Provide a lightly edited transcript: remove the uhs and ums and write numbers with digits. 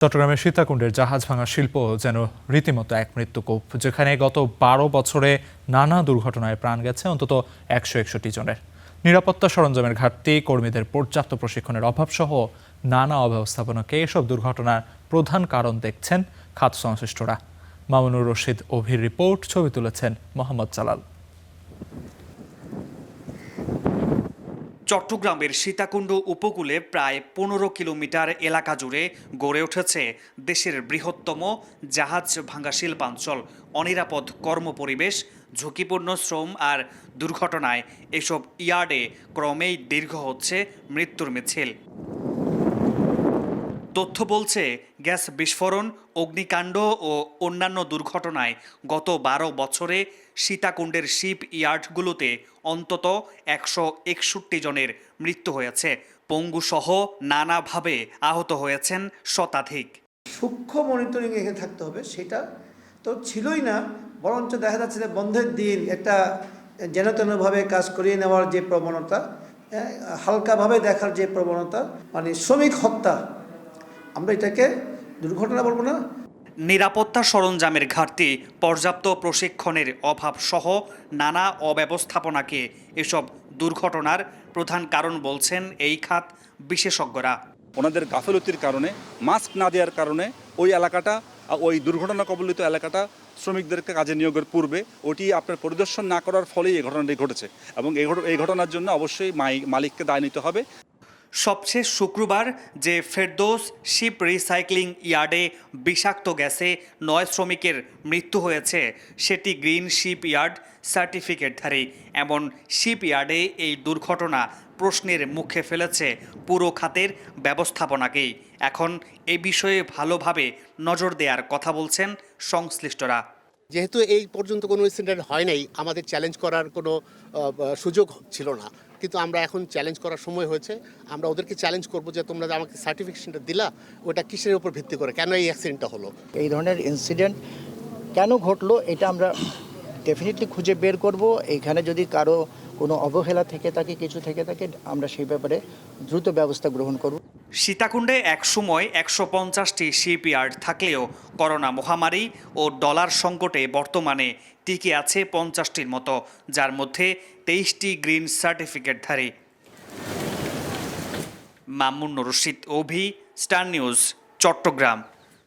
চট্টগ্রামের সীতাকুণ্ডের জাহাজ ভাঙা শিল্প যেন রীতিমতো এক মৃত্যুকূপ, যেখানে গত ১২ বছরে নানা দুর্ঘটনায় প্রাণ গেছে অন্তত ১৬১ জনের। নিরাপত্তা সরঞ্জামের ঘাটতি, কর্মীদের পর্যাপ্ত প্রশিক্ষণের অভাব সহ নানা অব্যবস্থাপনাকে এসব দুর্ঘটনার প্রধান কারণ দেখছেন খাত সংশ্লিষ্টরা। মামুনুর রশিদ অভির রিপোর্ট, ছবি তুলেছেন মোহাম্মদ জালাল। চট্টগ্রামের সীতাকুণ্ড উপকূলে প্রায় ১৫ কিলোমিটার এলাকা জুড়ে গড়ে উঠেছে দেশের বৃহত্তম জাহাজ ভাঙা শিল্পাঞ্চল। অনিরাপদ কর্মপরিবেশ, ঝুঁকিপূর্ণ শ্রম আর দুর্ঘটনায় এসব ইয়ার্ডে ক্রমেই দীর্ঘ হচ্ছে মৃত্যুর মিছিল। তথ্য বলছে, গ্যাস বিস্ফোরণ, অগ্নিকাণ্ড ও অন্যান্য দুর্ঘটনায় গত ১২ বছরে সীতাকুণ্ডের শিপ ইয়ার্ডগুলোতে অন্তত ১৬১ জনের মৃত্যু হয়েছে। পঙ্গুসহ নানাভাবে আহত হয়েছেন শতাধিক। সূক্ষ্ম মনিটরিং এখানে থাকতে হবে, সেটা তো ছিলই না, বরঞ্চ দেখা যাচ্ছে যে বন্ধের দিন একটা যেনতেনভাবে কাজ করিয়ে নেওয়ার যে প্রবণতা, হালকাভাবে দেখার যে প্রবণতা, মানে শ্রমিক হত্যা, আমরা এটাকে দুর্ঘটনা বলবো না। নিরাপত্তা সরঞ্জামের ঘাটতি, পর্যাপ্ত প্রশিক্ষণের অভাব সহ নানা অব্যবস্থাপনাকে এসব দুর্ঘটনার প্রধান কারণ বলছেন এই খাত বিশেষজ্ঞরা। ওনাদের গাফিলতির কারণে, মাস্ক না দেওয়ার কারণে ওই এলাকাটা, ওই দুর্ঘটনা কবলিত এলাকাটা শ্রমিকদেরকে কাজে নিয়োগের পূর্বে ওটি আপনার পরিদর্শন না করার ফলেই এই ঘটনাটি ঘটেছে এবং এই ঘটনার জন্য অবশ্যই মালিককে দায় নিতে হবে। সবশেষ শুক্রবার যে ফেরদৌস শিপ রিসাইক্লিং ইয়ার্ডে বিষাক্ত গ্যাসে ৯ শ্রমিকের মৃত্যু হয়েছে, সেটি গ্রিন শিপ ইয়ার্ড সার্টিফিকেটধারী। এমন শিপ ইয়ার্ডে এই দুর্ঘটনা প্রশ্নের মুখে ফেলেছে পুরো খাতের ব্যবস্থাপনাকেই। এখন এ বিষয়ে ভালোভাবে নজর দেওয়ার কথা বলছেন সংশ্লিষ্টরা। যেহেতু এই পর্যন্ত কোনো ইনসিডেন্ট হয় নাই, আমাদের চ্যালেঞ্জ করার কোনো সুযোগ ছিল না, কিন্তু আমরা এখন চ্যালেঞ্জ করার সময় হয়েছে। আমরা ওদেরকে চ্যালেঞ্জ করব যে তোমরা যে আমাকে সার্টিফিকেশনটা দিলা, ওটা কিসের উপর ভিত্তি করে, কেন এই অ্যাক্সিডেন্টটা হলো, এই ধরনের ইনসিডেন্ট কেন ঘটলো, এটা আমরা ডেফিনেটলি খুঁজে বের করব। এইখানে যদি কারো কোনো অবহেলা থেকে থাকে, কিছু থেকে থাকে, আমরা সেই ব্যাপারে দ্রুত ব্যবস্থা গ্রহণ করব। সীতাকুণ্ডে একসময় ১৫০টি শিপ ইয়ার্ড থাকলেও করোনা মহামারী ও ডলার সংকটে বর্তমানে টিকে আছে ৫০টির মতো, যার মধ্যে ২৩টি গ্রিন সার্টিফিকেটধারী। মামুনুর রশিদ অভি, স্টার নিউজ, চট্টগ্রাম।